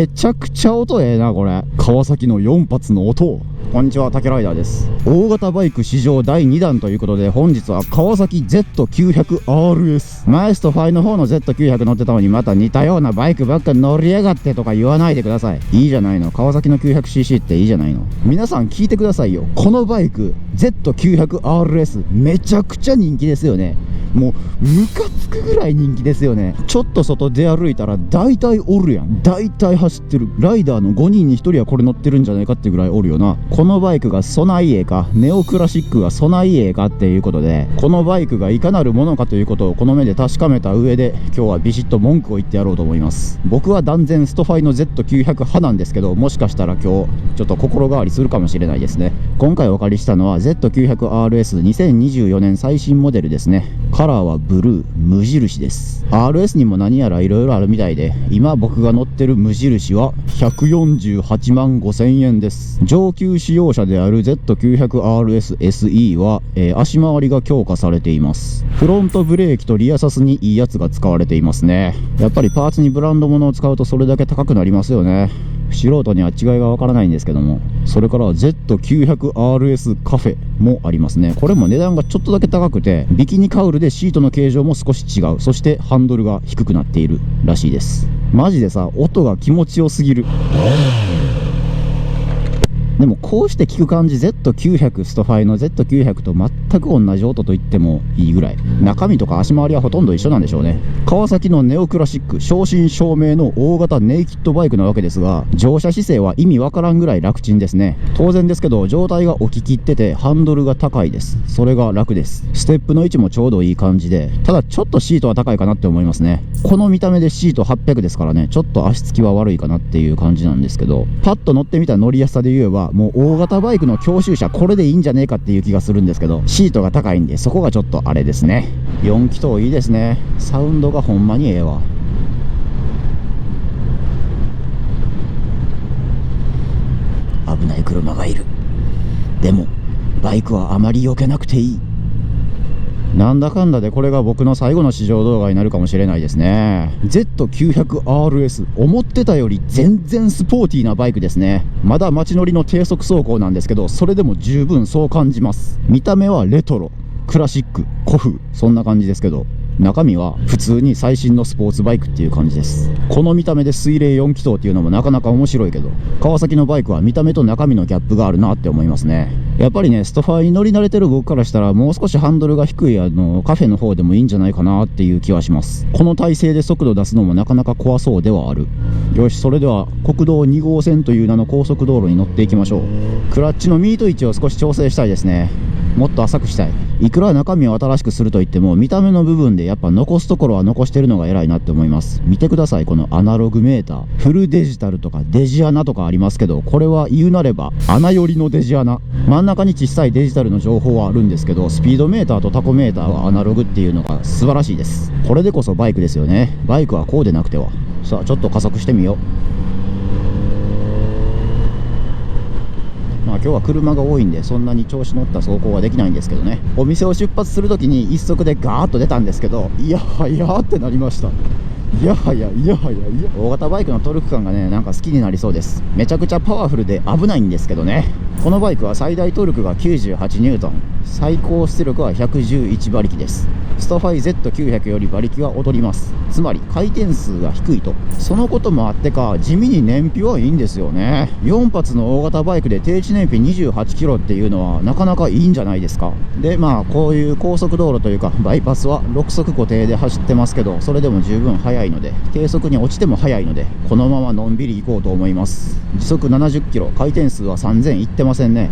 めちゃくちゃ音ええなこれ。川崎の4発の音。こんにちは、竹ライダーです。大型バイク史上第2弾ということで、本日は川崎 Z900RS。前スト5の方の Z900 乗ってたのに、また似たようなバイクばっか乗りやがってとか言わないでください。いいじゃないの。川崎の 900cc っていいじゃないの。皆さん聞いてくださいよ。このバイク Z900RS めちゃくちゃ人気ですよね。もうムカつくぐらい人気ですよね。ちょっと外出歩いたら大体おるやん。大体走ってる。ライダーの5人に1人はこれ乗ってるんじゃないかっていうぐらいおるよな。このバイクがソナイエか、ネオクラシックがソナイエかっていうことで、このバイクがいかなるものかということをこの目で確かめた上で、今日はビシッと文句を言ってやろうと思います。僕は断然ストファイの Z900 派なんですけど、もしかしたら今日ちょっと心変わりするかもしれないですね。今回お借りしたのは Z900RS2024 年最新モデルですね。カラーはブルー、無印です。RS にも何やら色々あるみたいで、今僕が乗ってる無印は148万5000円です。上級仕様車である Z900RS SE は、足回りが強化されています。フロントブレーキとリアサスにいいやつが使われていますね。やっぱりパーツにブランド物を使うとそれだけ高くなりますよね。素人には違いがわからないんですけども。それから Z900RS カフェもありますね。これも値段がちょっとだけ高くて、ビキニカウルでシートの形状も少し違う。そしてハンドルが低くなっているらしいです。マジでさ、音が気持ちよすぎる。でもこうして聞く感じ Z900 ストファイの Z900 と全く同じ音と言ってもいいぐらい。中身とか足回りはほとんど一緒なんでしょうね。川崎のネオクラシック、正真正銘の大型ネイキッドバイクなわけですが、乗車姿勢は意味わからんぐらい楽ちんですね。当然ですけど状態が起ききっててハンドルが高いです。それが楽です。ステップの位置もちょうどいい感じで、ただちょっとシートは高いかなって思いますね。この見た目でシート800ですからね、ちょっと足つきは悪いかなっていう感じなんですけど、パッと乗ってみた乗りやすさで言えば、もう大型バイクの教習車これでいいんじゃねえかっていう気がするんですけど、シートが高いんでそこがちょっとあれですね。4気筒いいですね。サウンドがほんまにええわ。危ない車がいる。でもバイクはあまり避けなくていい。なんだかんだでこれが僕の最後の試乗動画になるかもしれないですね。 Z900RS 思ってたより全然スポーティーなバイクですね。まだ街乗りの低速走行なんですけど、それでも十分そう感じます。見た目はレトロ、クラシック、古風、そんな感じですけど、中身は普通に最新のスポーツバイクっていう感じです。この見た目で水冷4気筒っていうのもなかなか面白いけど、川崎のバイクは見た目と中身のギャップがあるなって思いますね。やっぱりね、ストファイに乗り慣れてる僕からしたら、もう少しハンドルが低いカフェの方でもいいんじゃないかなっていう気はします。この体勢で速度出すのもなかなか怖そうではある。よし、それでは国道2号線という名の高速道路に乗っていきましょう。クラッチのミート位置を少し調整したいですね。もっと浅くしたい。いくら中身を新しくするといっても、見た目の部分でやっぱ残すところは残してるのが偉いなって思います。見てください、このアナログメーター。フルデジタルとかデジアナとかありますけど、これは言うなれば穴寄りのデジアナ。真ん中に小さいデジタルの情報はあるんですけど、スピードメーターとタコメーターはアナログっていうのが素晴らしいです。これでこそバイクですよね。バイクはこうでなくては。さあちょっと加速してみよう。まあ今日は車が多いんでそんなに調子乗った走行はできないんですけどね。お店を出発するときに一足でガーッと出たんですけど、いやはやーってなりました。いやはやいやはやいや。大型バイクのトルク感がね、なんか好きになりそうです。めちゃくちゃパワフルで危ないんですけどね。このバイクは最大トルクが98ニュートン、最高出力は111馬力です。ストファイ Z900 より馬力は劣ります。つまり回転数が低いと。そのこともあってか地味に燃費はいいんですよね。4発の大型バイクで低地燃費28キロっていうのはなかなかいいんじゃないですか。でまあこういう高速道路というかバイパスは6速固定で走ってますけど、それでも十分速いので、低速に落ちても速いので、このままのんびり行こうと思います。時速70キロ、回転数は3000いってませんね。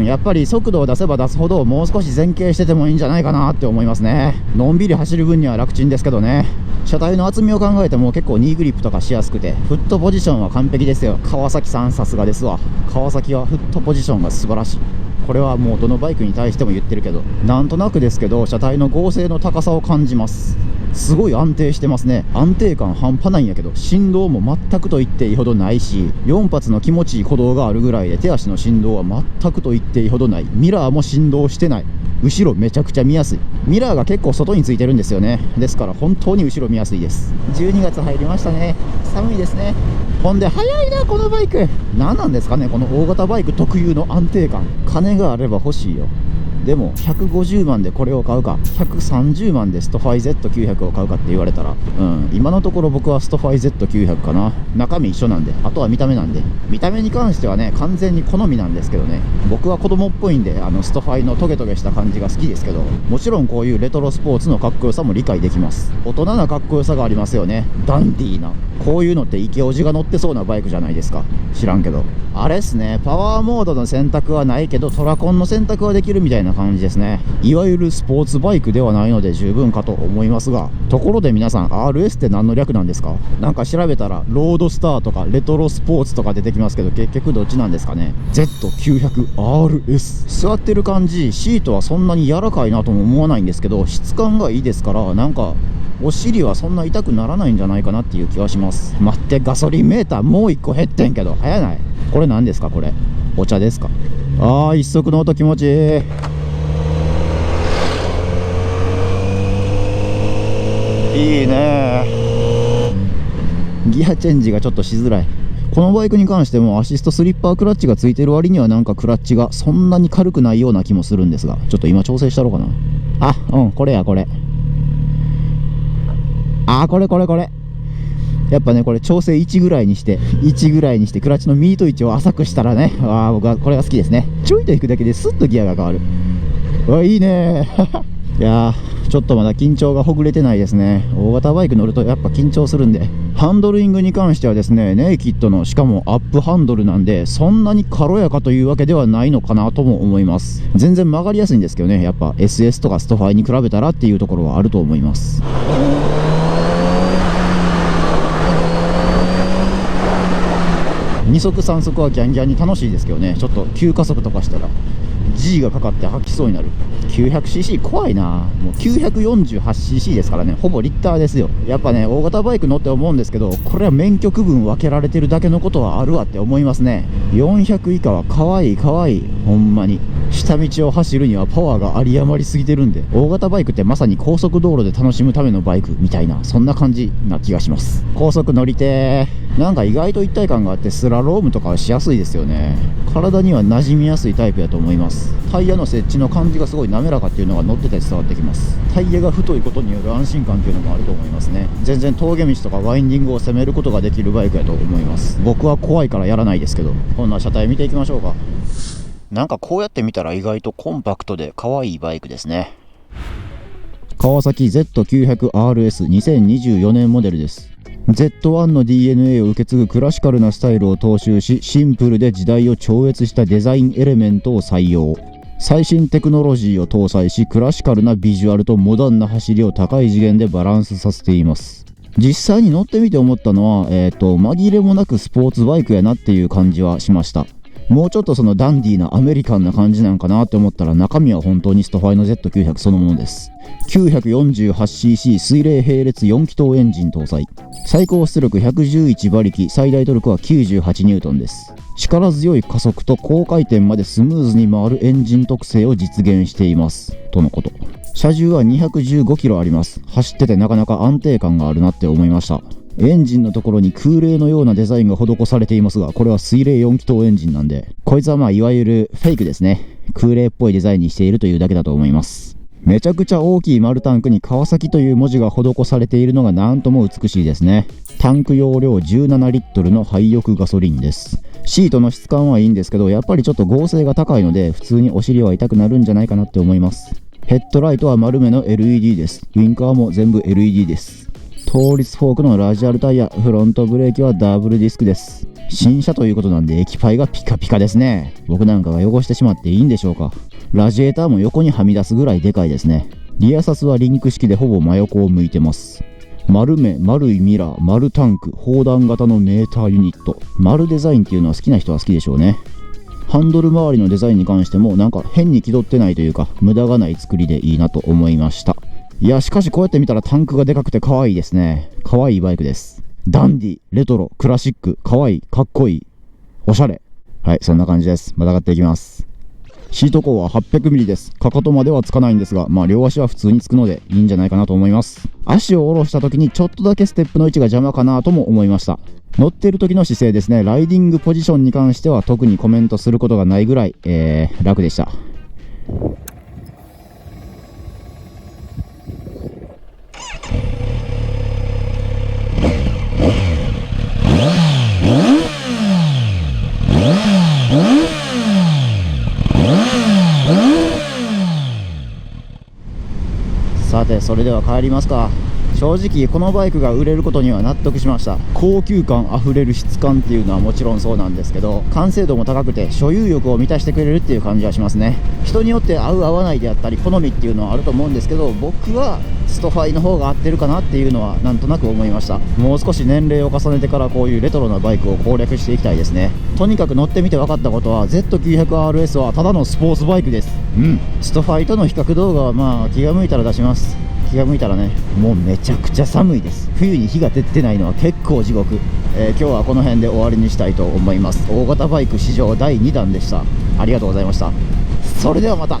やっぱり速度を出せば出すほどもう少し前傾しててもいいんじゃないかなって思いますね。のんびり走る分には楽ちんですけどね。車体の厚みを考えても結構ニーグリップとかしやすくて、フットポジションは完璧ですよ。川崎さんさすがですわ。川崎はフットポジションが素晴らしい。これはもうどのバイクに対しても言ってるけど、なんとなくですけど車体の剛性の高さを感じます。すごい安定してますね。安定感半端ないんやけど、振動も全くと言っていいほどないし、4発の気持ちいい鼓動があるぐらいで手足の振動は全くと言っていいほどない。ミラーも振動してない。後ろめちゃくちゃ見やすい。ミラーが結構外についてるんですよね。ですから本当に後ろ見やすいです。12月入りましたね。寒いですね。ほんで速いなこのバイク。何なんですかねこの大型バイク特有の安定感。金があれば欲しいよ。でも150万でこれを買うか130万でストファイ Z900 を買うかって言われたら、今のところ僕はストファイ Z900 かな。中身一緒なんで、あとは見た目なんで、見た目に関してはね完全に好みなんですけどね。僕は子供っぽいんでストファイのトゲトゲした感じが好きですけど、もちろんこういうレトロスポーツのかっこよさも理解できます。大人なかっこよさがありますよね。ダンディーな、こういうのってイケオジが乗ってそうなバイクじゃないですか。知らんけどあれっすね。パワーモードの選択はないけどトラコンの選択はできるみたいな感じですね。いわゆるスポーツバイクではないので十分かと思いますが、ところで皆さん RS って何の略なんですか？なんか調べたらロードスターとかレトロスポーツとか出てきますけど、結局どっちなんですかね。 Z900RS 座ってる感じ、シートはそんなに柔らかいなとも思わないんですけど、質感がいいですから、なんかお尻はそんな痛くならないんじゃないかなっていう気はします。待って、ガソリンメーターもう1個減ってんけど早ない？これ何ですか？これお茶ですか？一足の音気持ちいい。いいね。ギアチェンジがちょっとしづらい。このバイクに関してもアシストスリッパークラッチがついてる割にはなんかクラッチがそんなに軽くないような気もするんですが、ちょっと今調整したろうかな。これやこれ。これやっぱね、これ調整1ぐらいにしてクラッチのミート位置を浅くしたらね、僕はこれが好きですね。ちょいと引くだけでスッとギアが変わる。いいねいやー、ちょっとまだ緊張がほぐれてないですね。大型バイク乗るとやっぱ緊張するんで。ハンドリングに関してはですね、ネイキッドのしかもアップハンドルなんで、そんなに軽やかというわけではないのかなとも思います。全然曲がりやすいんですけどね、やっぱ SS とかストファイに比べたらっていうところはあると思います。2速3速はギャンギャンに楽しいですけどね、ちょっと急加速とかしたら G がかかって吐きそうになる。 900cc 怖いな。もう 948cc ですからね、ほぼリッターですよ。やっぱね、大型バイク乗って思うんですけど、これは免許区分分けられてるだけのことはあるわって思いますね。400以下は可愛いほんまに。下道を走るにはパワーが有り余りすぎてるんで、大型バイクってまさに高速道路で楽しむためのバイクみたいな、そんな感じな気がします。高速乗りてー。なんか意外と一体感があってスラロームとかはしやすいですよね。体には馴染みやすいタイプだと思います。タイヤの設置の感じがすごい滑らかっていうのが乗ってて伝わってきます。タイヤが太いことによる安心感っていうのもあると思いますね。全然峠道とかワインディングを攻めることができるバイクやと思います。僕は怖いからやらないですけど。こんな車体見ていきましょうか。なんかこうやって見たら意外とコンパクトで可愛いバイクですね。川崎 Z900RS2024 年モデルです。Z1 の DNA を受け継ぐクラシカルなスタイルを踏襲し、シンプルで時代を超越したデザインエレメントを採用。最新テクノロジーを搭載し、クラシカルなビジュアルとモダンな走りを高い次元でバランスさせています。実際に乗ってみて思ったのは、紛れもなくスポーツバイクやなっていう感じはしました。もうちょっとそのダンディーなアメリカンな感じなんかなって思ったら、中身は本当にストファイの Z900 そのものです。948cc 水冷並列4気筒エンジン搭載。最高出力111馬力、最大トルクは98ニュートンです。力強い加速と高回転までスムーズに回るエンジン特性を実現していますとのこと。車重は215キロあります。走っててなかなか安定感があるなって思いました。エンジンのところに空冷のようなデザインが施されていますが、これは水冷4気筒エンジンなんで、こいつはいわゆるフェイクですね。空冷っぽいデザインにしているというだけだと思います。めちゃくちゃ大きい丸タンクに川崎という文字が施されているのがなんとも美しいですね。タンク容量17リットルの廃浴ガソリンです。シートの質感はいいんですけど、やっぱりちょっと合成が高いので、普通にお尻は痛くなるんじゃないかなって思います。ヘッドライトは丸めの LED です。ウィンカーも全部 LED です。倒立フォークのラジアルタイヤ、フロントブレーキはダブルディスクです。新車ということなんで液パイがピカピカですね。僕なんかが汚してしまっていいんでしょうか。ラジエーターも横にはみ出すぐらいでかいですね。リアサスはリンク式でほぼ真横を向いてます。丸目、丸いミラー、丸タンク、砲弾型のメーターユニット。丸デザインっていうのは好きな人は好きでしょうね。ハンドル周りのデザインに関してもなんか変に気取ってないというか、無駄がない作りでいいなと思いました。いやしかしこうやって見たらタンクがでかくて可愛いですね。可愛いバイクです。ダンディ、レトロ、クラシック、可愛い、かっこいい、おしゃれ。はい、そんな感じです。またがっていきます。シート高は 800mm です。かかとまではつかないんですが、まあ両足は普通につくのでいいんじゃないかなと思います。足を下ろした時にちょっとだけステップの位置が邪魔かなとも思いました。乗っている時の姿勢ですね。ライディングポジションに関しては特にコメントすることがないぐらい、楽でした。さてそれでは帰りますか。正直このバイクが売れることには納得しました。高級感あふれる質感っていうのはもちろんそうなんですけど、完成度も高くて所有欲を満たしてくれるっていう感じがしますね。人によって合う合わないであったり好みっていうのはあると思うんですけど、僕はストファイの方が合ってるかなっていうのはなんとなく思いました。もう少し年齢を重ねてからこういうレトロなバイクを攻略していきたいですね。とにかく乗ってみて分かったことは Z900RS はただのスポーツバイクです。ストファイとの比較動画はまあ気が向いたら出します。気が向いたらね。もうめちゃくちゃ寒いです。冬に日が照ってないのは結構地獄。今日はこの辺で終わりにしたいと思います。大型バイク史上第2弾でした。ありがとうございました。それではまた。